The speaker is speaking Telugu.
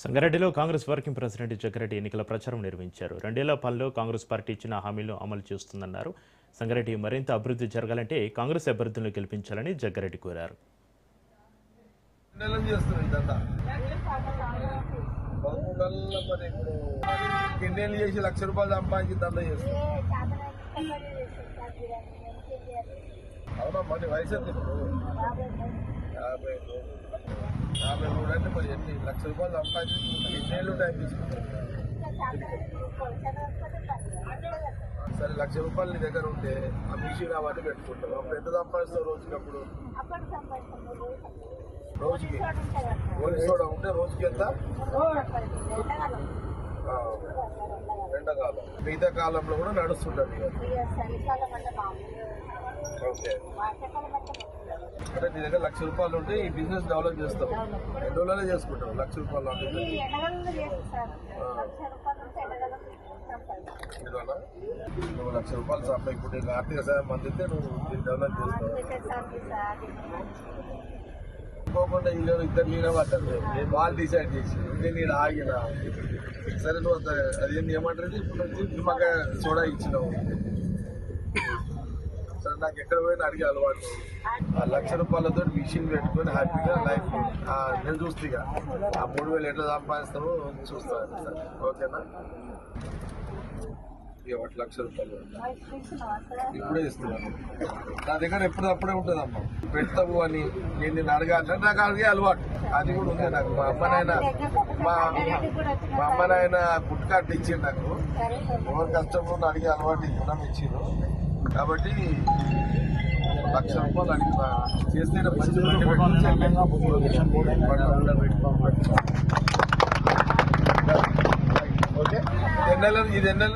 సంగారెడ్డిలో కాంగ్రెస్ వర్కింగ్ ప్రెసిడెంట్ జగ్గారెడ్డి ఎన్నికల ప్రచారం నిర్వహించారు. 2 ఏళ్ల పాలనలో కాంగ్రెస్ పార్టీ ఇచ్చిన హామీలను అమలు చేస్తుందన్నారు. సంగారెడ్డి మరింత అభివృద్ధి జరగాలంటే కాంగ్రెస్ అభ్యర్థులను గెలిపించాలని జగ్గారెడ్డి కోరారు. యాభై మూడు అంటే మరి ఎన్ని లక్ష రూపాయలు సంపాదించి ఎన్నేళ్ళు టైం తీసుకుంటారు. సరే, ₹1,00,000 నీ దగ్గర ఉంటే ఆ మిషన్ అవన్నీ పెట్టుకుంటావు. అప్పుడు ఎంత సంపాదిస్తావు రోజుకప్పుడు? రోజుకి పోలీసు ఉంటే రోజుకి ఎంత? ఎండాకాలం, మిగతా కాలంలో కూడా నడుస్తుంటుంది. ఓకే, అంటే నీ దగ్గర ₹1,00,000 ఉంటే ఈ బిజినెస్ డెవలప్ చేస్తావు. ఎన్ని రోజులనే చేసుకుంటావు ₹1,00,000? నువ్వు ₹1,00,000 సంపాదించుకుంటే ఇంకా ఆర్థిక సాయం అందిస్తే నువ్వు దీన్ని డెవలప్ చేస్తావు. పోకుండా ఇద్దరు నేను పడ్డారు, వాళ్ళు డిసైడ్ చేసి నేను ఆగిన. సరే, నువ్వు అదేంటి ఏమంటారు, ఇప్పుడు మాకు సోడా ఇచ్చినావు. సరే, నాకు ఎక్కడ పోయినా అడిగే అలవాటు. ఆ ₹1,00,000 మిషన్ పెట్టుకొని హ్యాపీగా లైఫ్ నేను చూస్తే ఆ 3,000 ఎట్లా సంపాదిస్తామో చూస్తాను. సార్, ఓకేనా? ₹1,00,000 ఇప్పుడే ఇస్తున్నాను. నా దగ్గర ఎప్పుడప్పుడే ఉంటుందమ్మా. పెడతావు అని నేను నిన్ను అడగాలంటే నాకు అడిగే అలవాటు అది కూడా ఉంది నాకు. మా అమ్మనైనా ఫుడ్ కార్డు ఇచ్చిండు నాకు. ఎవరు కష్టం అడిగే అలవాటు ఇవ్వడం ఇచ్చిండు. కాబట్టి ₹1,00,000 అడిగిన చేస్తే ఓకే. ఇది ఎన్నెల